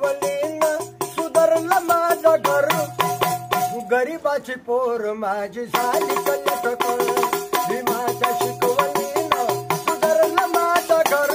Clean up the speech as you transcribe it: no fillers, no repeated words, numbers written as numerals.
शिकवलीनं सुधारलं माझं घर गरीबाची पोर माझी झाली कल्याण भीमाच्या शिकवलीनं सुधारलं माझं घर